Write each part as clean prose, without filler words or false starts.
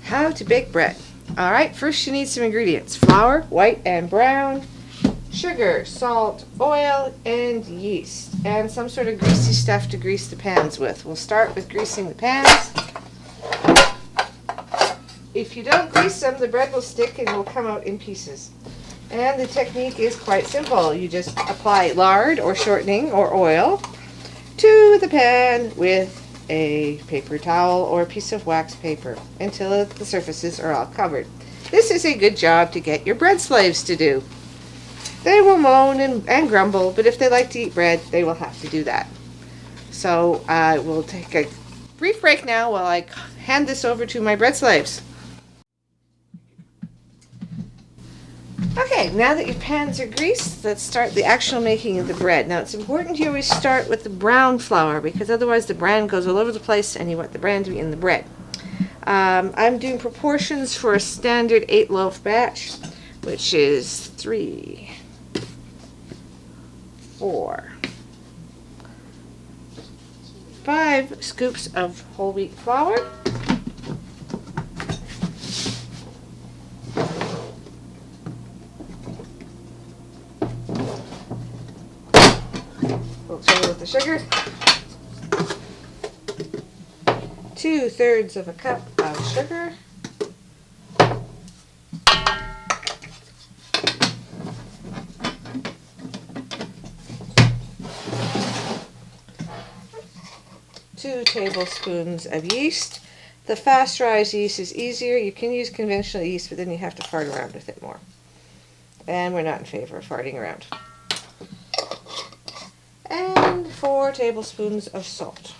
How to bake bread. Alright, first you need some ingredients. Flour, white and brown, sugar, salt, oil, and yeast. And some sort of greasy stuff to grease the pans with. We'll start with greasing the pans. If you don't grease them, the bread will stick and will come out in pieces. And the technique is quite simple. You just apply lard or shortening or oil to the pan with a paper towel or a piece of wax paper until the surfaces are all covered. This is a good job to get your bread slaves to do. They will moan and grumble, but if they like to eat bread, they will have to do that. So I will take a brief break now while I hand this over to my bread slaves. Okay, now that your pans are greased, let's start the actual making of the bread. Now it's important you always start with the brown flour because otherwise the bran goes all over the place and you want the bran to be in the bread. I'm doing proportions for a standard 8-loaf batch, which is 3, 4, 5 scoops of whole wheat flour. We'll fill with the sugar. 2/3 of a cup of sugar. Two tablespoons of yeast. The fast rise yeast is easier. You can use conventional yeast, but then you have to fart around with it more. And we're not in favor of farting around. And 4 tablespoons of salt.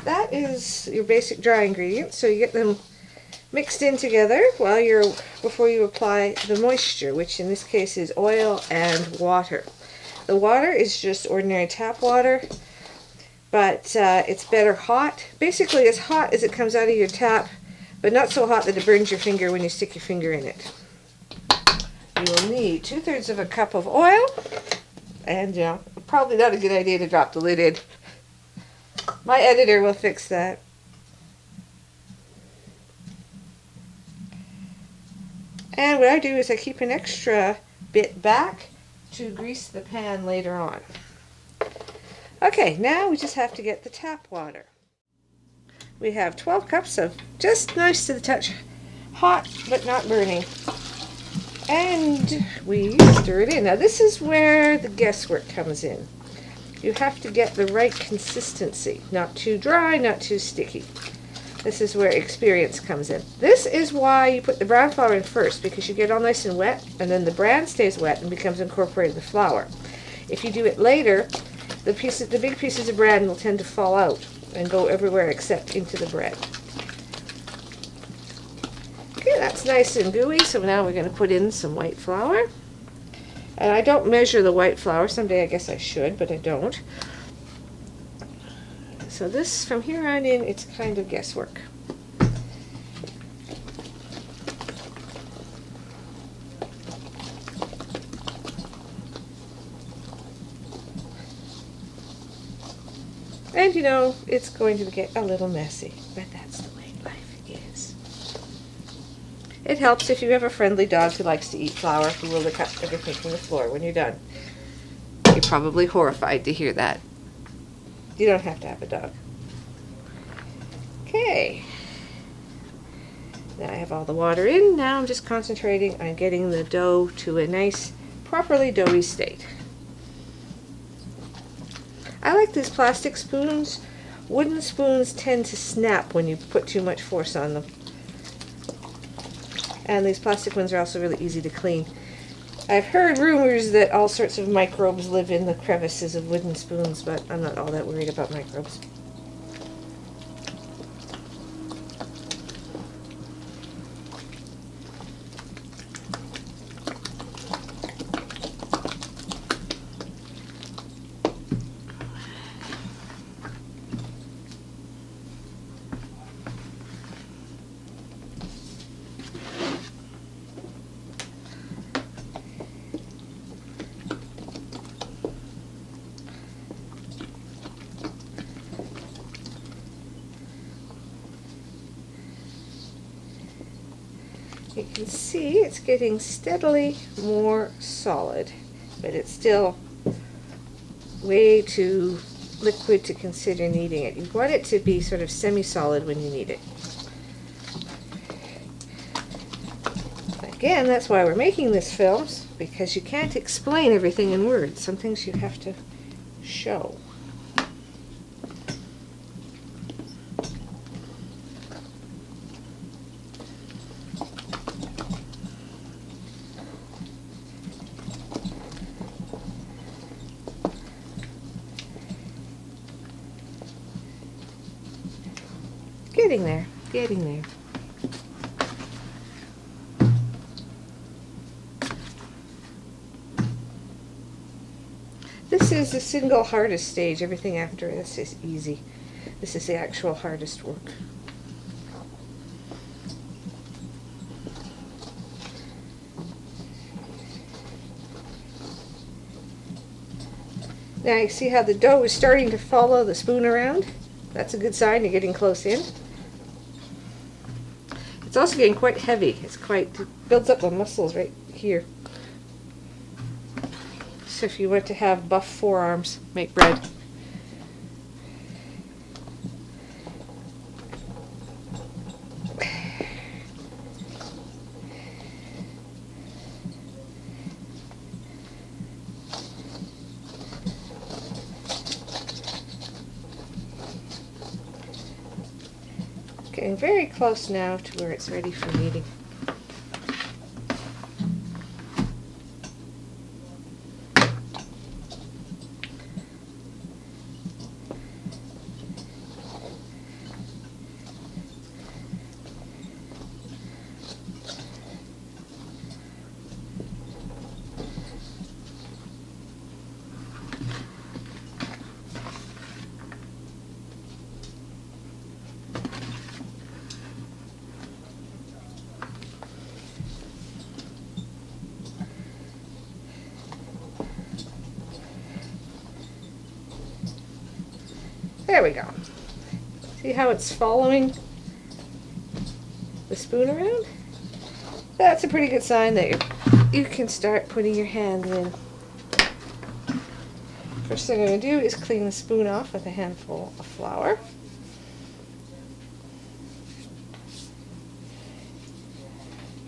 That is your basic dry ingredients, so you get them mixed in together before you apply the moisture, which in this case is oil and water. The water is just ordinary tap water, but it's better hot. Basically as hot as it comes out of your tap, but not so hot that it burns your finger when you stick your finger in it. You will need 2/3 of a cup of oil, and probably not a good idea to drop the lid in. My editor will fix that. And what I do is I keep an extra bit back to grease the pan later on. Okay, now we just have to get the tap water. We have 12 cups of just nice to the touch, hot but not burning. And we stir it in. Now this is where the guesswork comes in. You have to get the right consistency. Not too dry, not too sticky. This is where experience comes in. This is why you put the brown flour in first, because you get all nice and wet, and then the bran stays wet and becomes incorporated in the flour. If you do it later, the big pieces of bran will tend to fall out and go everywhere except into the bread. Okay, that's nice and gooey, so now we're going to put in some white flour. And I don't measure the white flour. Someday I guess I should, but I don't. So this, from here on in, it's kind of guesswork. And it's going to get a little messy, but that's the way life is. It helps if you have a friendly dog who likes to eat flour, who will lick up everything from the floor when you're done. You're probably horrified to hear that. You don't have to have a dog. Okay. Now I have all the water in. Now I'm just concentrating on getting the dough to a nice, properly doughy state. I like these plastic spoons. Wooden spoons tend to snap when you put too much force on them. And these plastic ones are also really easy to clean. I've heard rumors that all sorts of microbes live in the crevices of wooden spoons, but I'm not all that worried about microbes. can see it's getting steadily more solid, but it's still way too liquid to consider kneading it. You want it to be sort of semi-solid when you knead it. Again, that's why we're making this film, because you can't explain everything in words. Some things you have to show. Getting there, getting there. This is the single hardest stage. Everything after this is easy. This is the actual hardest work. Now you see how the dough is starting to follow the spoon around? That's a good sign you're getting close in. It's also getting quite heavy. It builds up the muscles right here. So if you want to have buff forearms, make bread. Getting very close now to where it's ready for kneading. There we go. See how it's following the spoon around? That's a pretty good sign that you can start putting your hands in. First thing I'm going to do is clean the spoon off with a handful of flour.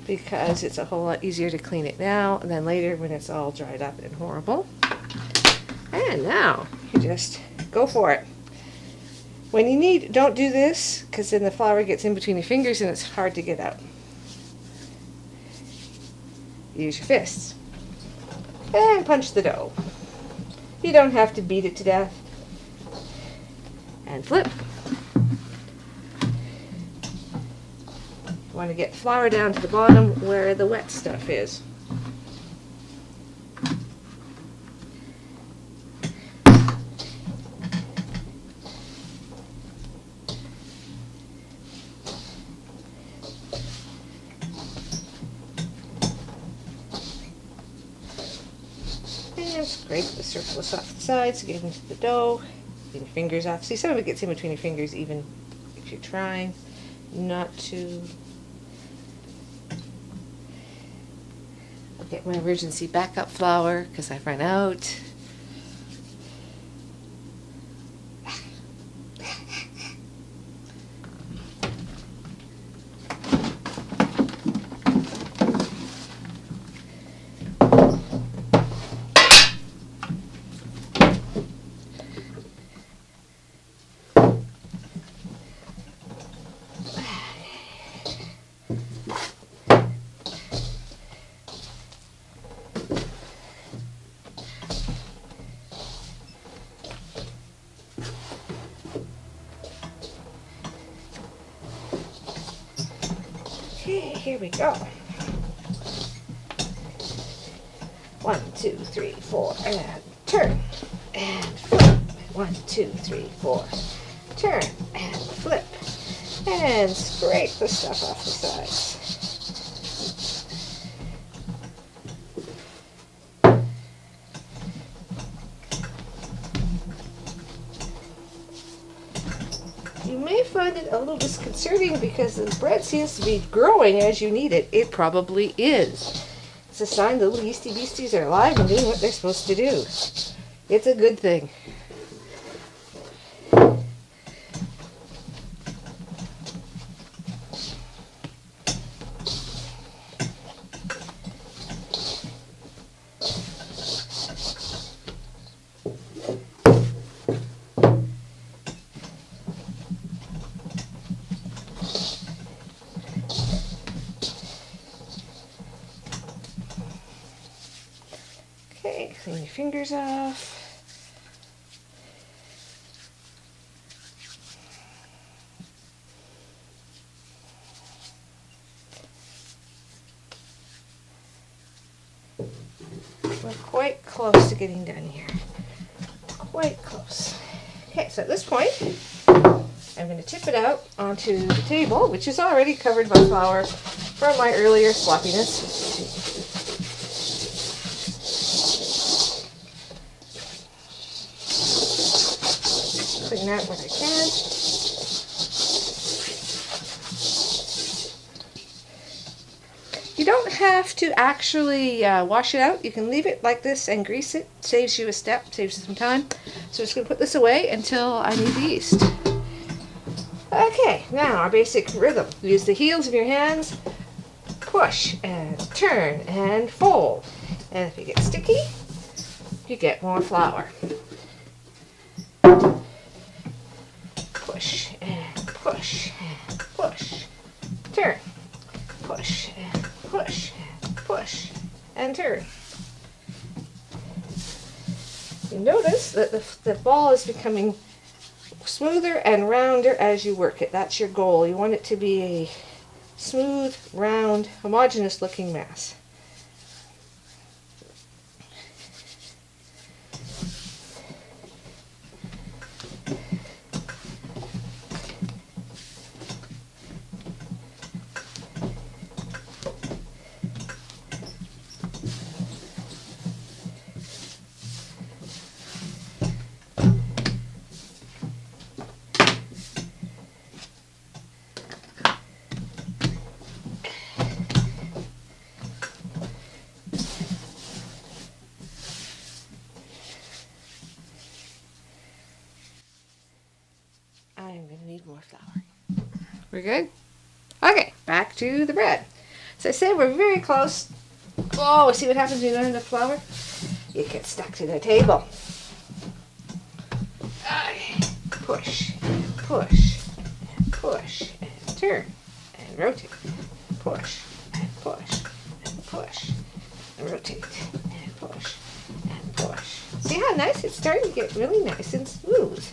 Because it's a whole lot easier to clean it now than later when it's all dried up and horrible. And now you just go for it. When you knead, don't do this, because then the flour gets in between your fingers and it's hard to get out. Use your fists. And punch the dough. You don't have to beat it to death. And flip. You want to get flour down to the bottom where the wet stuff is. And scrape the surplus off the sides to get into the dough. Get your fingers off. See, some of it gets in between your fingers even if you're trying not to. I'll get my emergency backup flour because I've run out. Okay, here we go. 1, 2, 3, 4, and turn, and flip. 1, 2, 3, 4, turn, and flip, and scrape the stuff off the sides. You may find it a little disconcerting because the bread seems to be growing as you need it. It probably is. It's a sign the little yeasty beasties are alive and doing what they're supposed to do. It's a good thing. Okay, clean your fingers off. We're quite close to getting done here. Quite close. Okay, so at this point, I'm going to tip it out onto the table, which is already covered by flour from my earlier sloppiness. Clean out what I can. You don't have to actually wash it out. You can leave it like this and grease it. Saves you a step, saves you some time. So I'm just going to put this away until I need the yeast. Okay, now our basic rhythm. Use the heels of your hands. Push and turn and fold. And if you get sticky, you get more flour. Push and push and push. Turn. Push and push and push and turn. You notice that the ball is becoming smoother and rounder as you work it. That's your goal. You want it to be a smooth, round, homogeneous looking mass. I'm going to need more flour. We're good? Okay, back to the bread. So I said we're very close. Oh, see what happens when you don't have enough flour? You get stuck to the table. Push, and push, and push, and turn, and rotate. Push, and push, and push, and rotate, and push, and push. See how nice? It's starting to get really nice and smooth.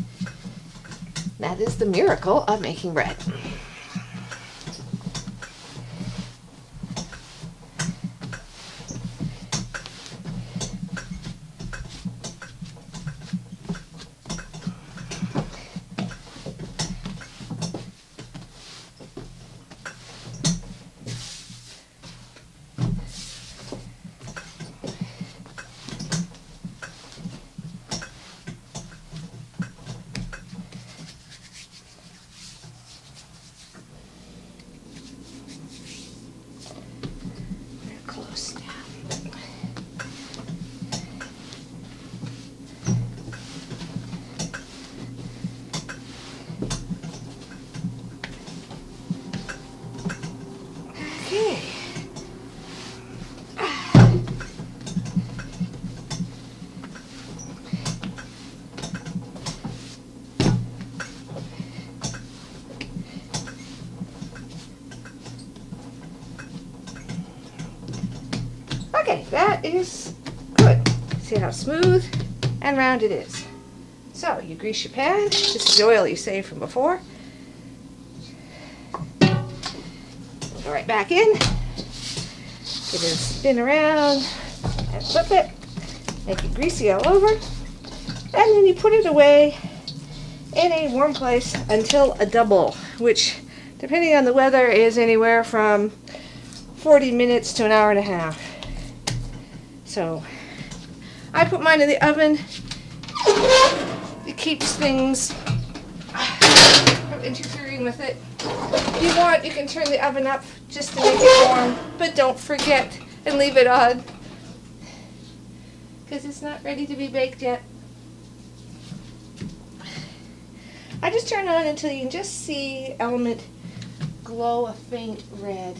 That is the miracle of making bread. Close now. Okay. Okay, that is good. See how smooth and round it is. So you grease your pan. This is the oil you saved from before. Go right back in. Give it a spin around and flip it. Make it greasy all over. And then you put it away in a warm place until a double, which depending on the weather is anywhere from 40 minutes to an hour and a half. So I put mine in the oven. It keeps things from without interfering with it. If you want, you can turn the oven up just to make it warm, but don't forget and leave it on because it's not ready to be baked yet. I just turn it on until you can just see element glow a faint red.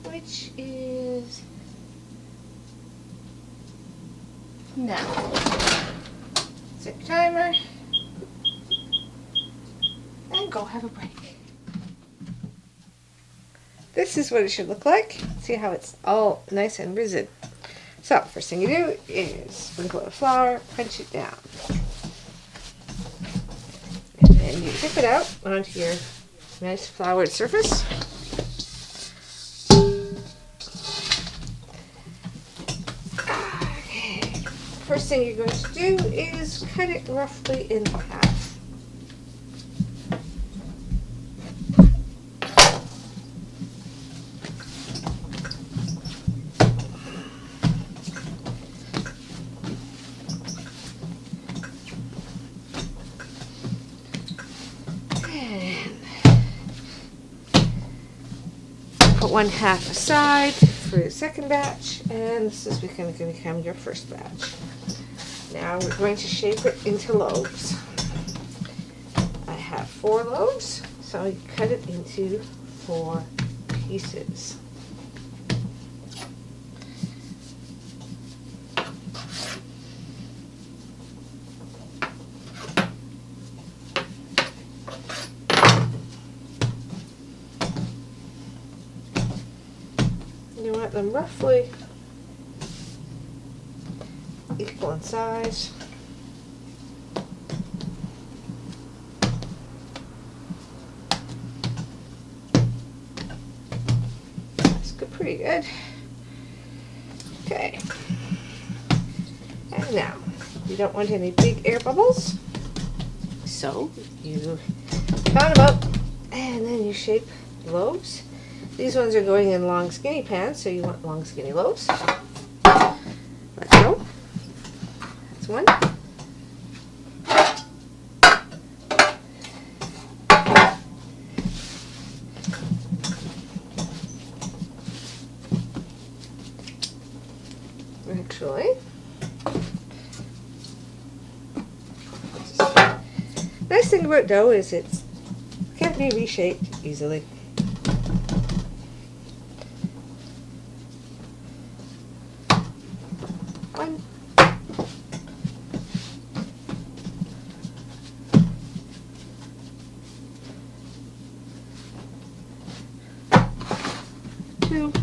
Which is now. Set your timer and go have a break. This is what it should look like. See how it's all nice and risen. So first thing you do is sprinkle it with flour, crunch it down. And then you dip it out onto your nice floured surface. First thing you're going to do is cut it roughly in half. And put one half aside for the second batch, and this is going to become your first batch. Now we're going to shape it into loaves. I have 4 loaves, so you cut it into 4 pieces. You want them roughly equal in size. That's good, pretty good. Okay. And now, you don't want any big air bubbles, so you count them up and then you shape loaves. These ones are going in long skinny pans, so you want long skinny loaves. Let's go. That's one. Actually, nice thing about dough is it can't be reshaped easily. One. Two.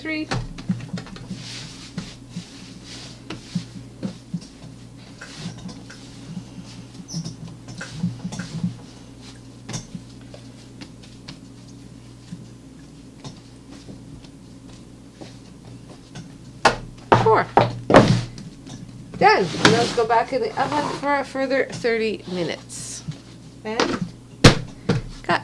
3. 4. Done. And those go back in the oven for a further 30 minutes. And cut.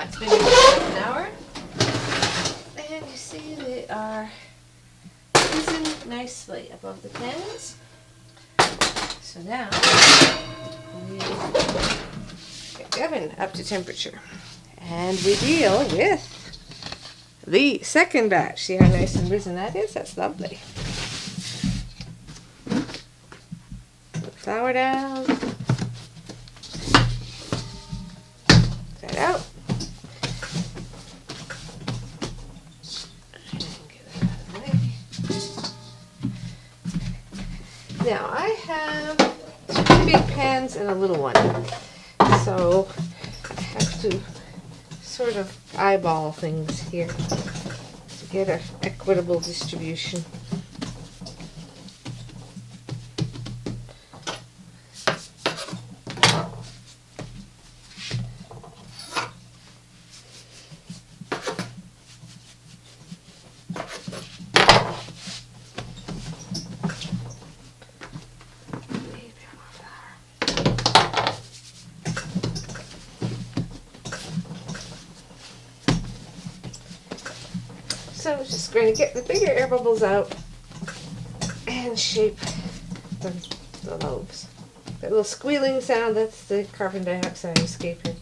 It's been about an hour, and you see they are risen nicely above the pans. So now we get the oven up to temperature, and we deal with the second batch. See how nice and risen that is? That's lovely. Looks flour down. That out. And get that out of the way. Now I have 2 big pans and a little one. So I have to sort of eyeball things here to get an equitable distribution. So I'm just going to get the bigger air bubbles out and shape the loaves. That little squealing sound, that's the carbon dioxide escaping.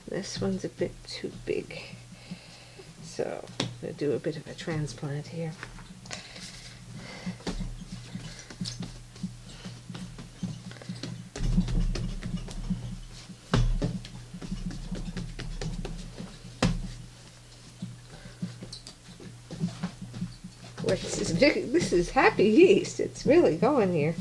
This one's a bit too big, so I'm going to do a bit of a transplant here. Boy, this is big. This is happy yeast. It's really going here.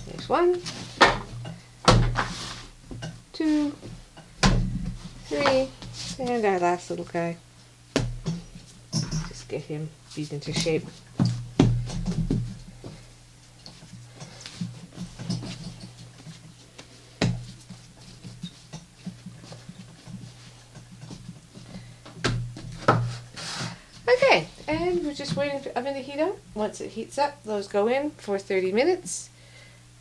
There's 1, 2, 3, and our last little guy. Just get him beat into shape. Okay, and we're just waiting for the oven to heat up. Once it heats up, those go in for 30 minutes.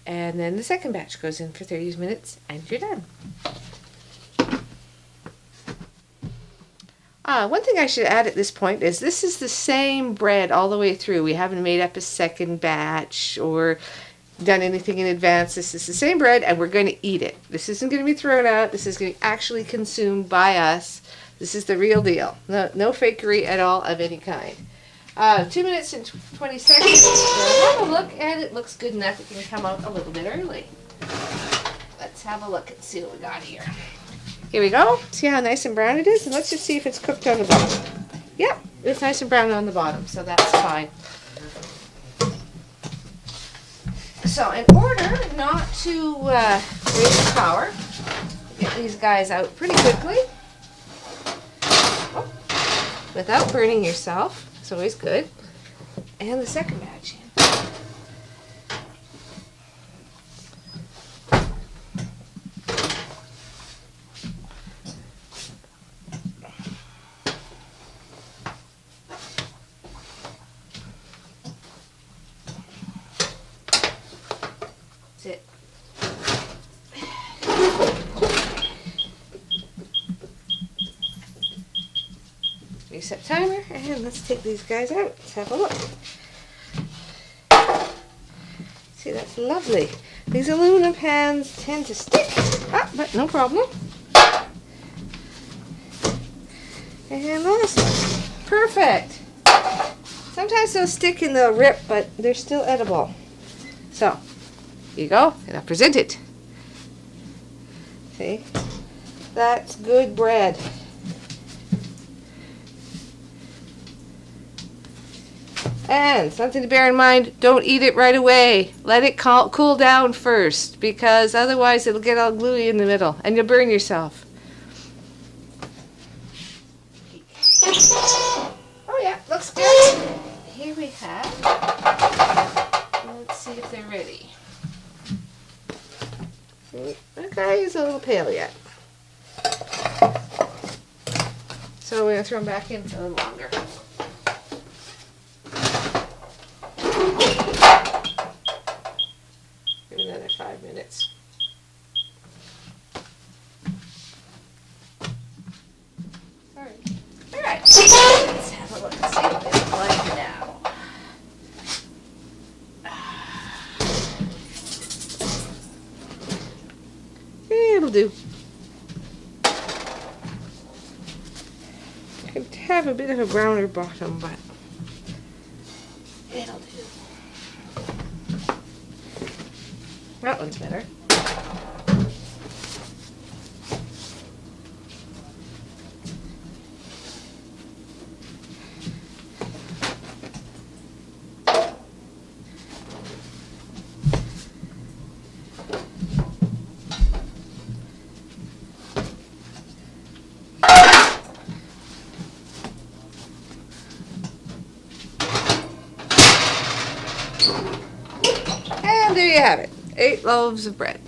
And then the second batch goes in for 30 minutes, and you're done. One thing I should add at this point is this is the same bread all the way through. We haven't made up a second batch or done anything in advance. This is the same bread, and we're going to eat it. This isn't going to be thrown out. This is going to be actually consumed by us. This is the real deal. No fakery at all of any kind. 2 minutes and 20 seconds. So have a look, and it looks good enough. It can come out a little bit early. Let's have a look and see what we got here. Here we go. See how nice and brown it is? And let's just see if it's cooked on the bottom. Yep, it's nice and brown on the bottom, so that's fine. So in order not to waste power, get these guys out pretty quickly without burning yourself. It's always good. And the second batch in. That's it. Reset timer, and let's take these guys out. Let's have a look. See, that's lovely. These aluminum pans tend to stick, but no problem. And last one. Perfect. Sometimes they'll stick and they'll rip, but they're still edible. So, here you go, and I'll present it. See? That's good bread. And something to bear in mind, don't eat it right away. Let it cool down first, because otherwise it'll get all gluey in the middle and you'll burn yourself. Oh yeah, looks good. Here we have, let's see if they're ready. Okay, it's a little pale yet. So we're going to throw them back in for a little longer. Give it another 5 minutes. Alright, let's have a look and see what they look like now. It'll do. Could have a bit of a browner bottom, but it'll do. That one's better. And there you have it, 8 loaves of bread.